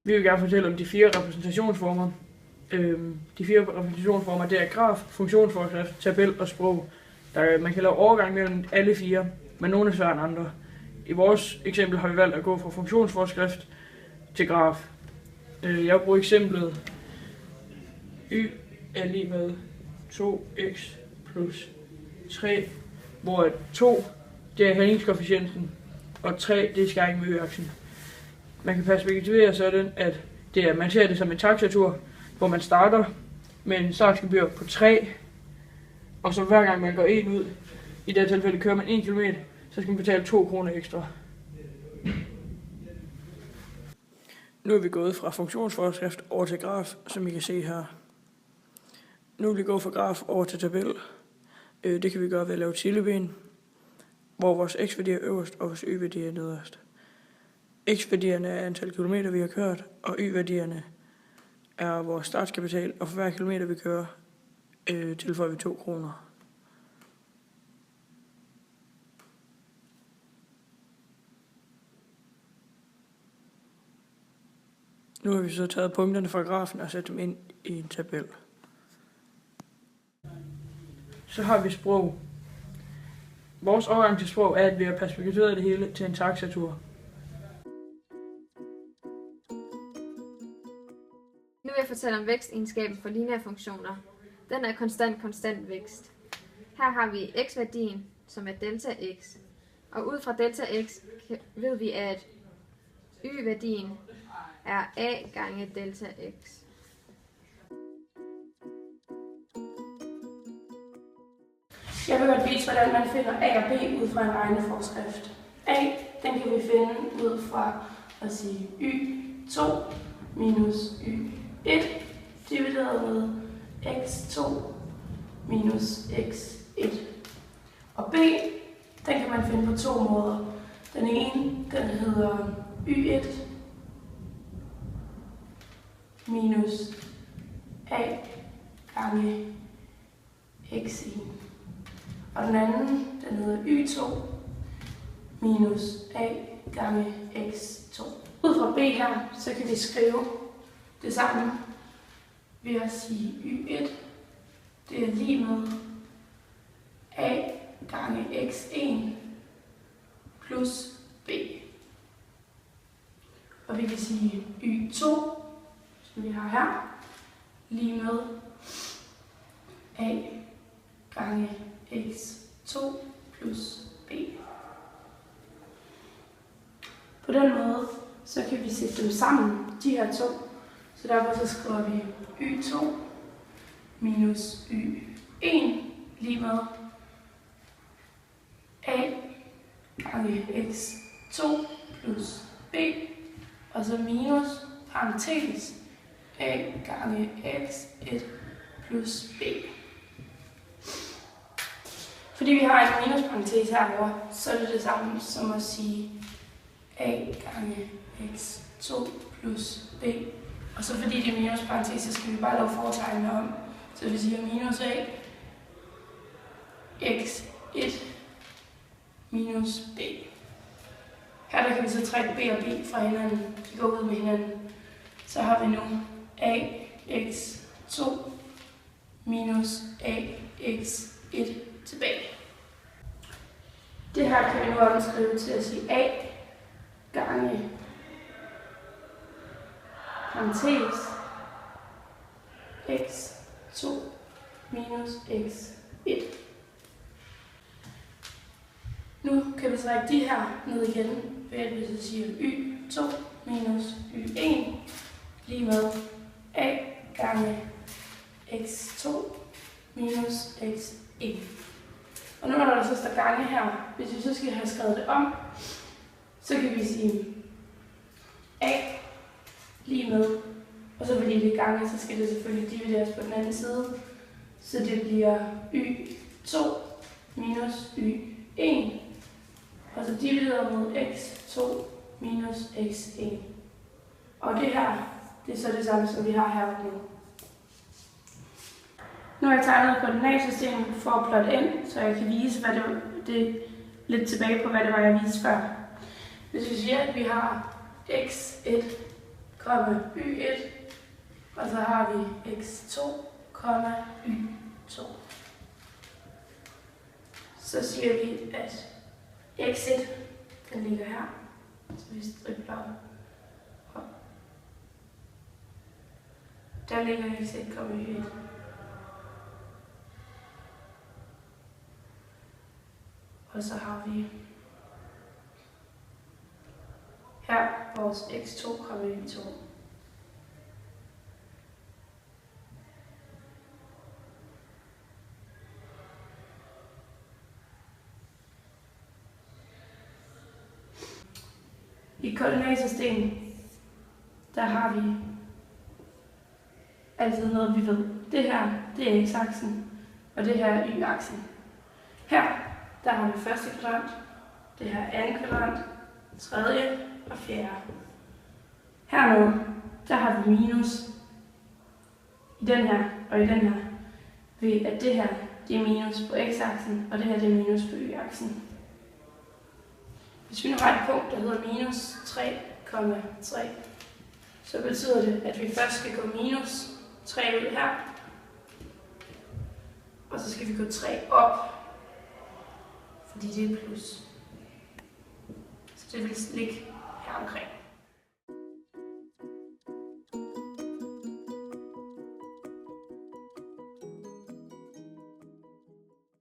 Vi vil gerne fortælle om de 4 repræsentationsformer. De 4 repræsentationsformer, det er graf, funktionsforskrift, tabel og sprog. Man kan lave overgang mellem alle 4, men nogle er sværere end andre. I vores eksempel har vi valgt at gå fra funktionsforskrift til graf. Jeg bruger eksemplet y er lige med 2x plus 3, hvor 2 det er hældningskoefficienten, og 3 det er skæring med y-aksen. Man kan perspektivere sådan, at man ser det som en taxatur, hvor man starter med en startgebyr på 3, og så hver gang man går 1 ud, i det tilfælde kører man 1 km, så skal man betale 2 kroner ekstra. Nu er vi gået fra funktionsforskrift over til graf, som I kan se her. Nu vil vi gå fra graf over til tabel. Det kan vi gøre ved at lave tilleben, hvor vores x-værdi er øverst og vores y-værdi er nederst. X-værdierne er antal kilometer, vi har kørt, og y-værdierne er vores startkapital, og for hver kilometer, vi kører, tilføjer vi 2 kroner. Nu har vi så taget punkterne fra grafen og sat dem ind i en tabel. Så har vi sprog. Vores overgang til sprog er, at vi har perspektiveret det hele til en taxatur. Nu vil jeg fortælle om vækstegenskaben for lineære funktioner. Den er konstant vækst. Her har vi x-værdien, som er delta x. Og ud fra delta x ved vi, at y-værdien er a gange delta x. Jeg vil godt vise, hvordan man finder a og b ud fra en regneforskrift. A, den kan vi finde ud fra at sige y2 minus y1 divideret med x2 minus x1. Og b, den kan man finde på 2 måder. Den ene, den hedder y1 minus a gange x1. Og den anden, den hedder y2 minus a gange x2. Ud fra b her, så kan vi skrive det samme ved at sige y1, det er lige med a gange x1 plus b. Og vi kan sige y2, som vi har her, lige med a gange x2 plus b. På den måde, så kan vi sætte dem sammen, de her to. Så derfor så skriver vi y2 minus y1 lige med a gange x2 plus b, og så minus parentes a gange x1 plus b. Fordi vi har en minusparentes herovre, så er det det samme som at sige a gange x2 plus b. Og så fordi det er minusparentes, så skal vi bare lave fortegnene om. Så vi siger minus a x1 minus b. Her der kan vi så trække b og b fra hinanden. De går ud med hinanden. Så har vi nu a x2 minus a x1 tilbage. Det her kan vi nu omskrive til at sige a gange parentes x2 minus x1. Nu kan vi trække de her ned igen, ved at vi så siger y2 minus y1 lige med a gange x2 minus x1. Og nu når der så står gange her, hvis vi så skal have skrevet det om, så kan vi sige a lige med, og så fordi det er gange, så skal det selvfølgelig divideres på den anden side, så det bliver y2 minus y1, og så divideret med x2 minus x1. Og det her, det er så det samme, som vi har her nu. Nu har jeg tegnet koordinatsystemet for at plotte ind, så jeg kan vise, hvad det lidt tilbage på, hvad det var, jeg viste før. Hvis vi siger, at vi har x1, y1, og så har vi x2, y2. Så siger vi, at x1, den ligger her, så vi stribler op. Der ligger x1, y1. Og så har vi her vores x2, y2. I koordinatsystemet, der har vi altid noget, vi ved. Det her, det er x-aksen, og det her er y-aksen. Her, der har vi første kvadrant, det her er anden kvadrant, tredje og fjerde. Hernede, der har vi minus i den her og i den her, ved at det her, det er minus på x-aksen, og det her, det er minus på y-aksen. Hvis vi nu har et punkt, der hedder minus 3,3, så betyder det, at vi først skal gå minus 3 ud her, og så skal vi gå 3 op, fordi det er plus. Så det vil ligge her omkring.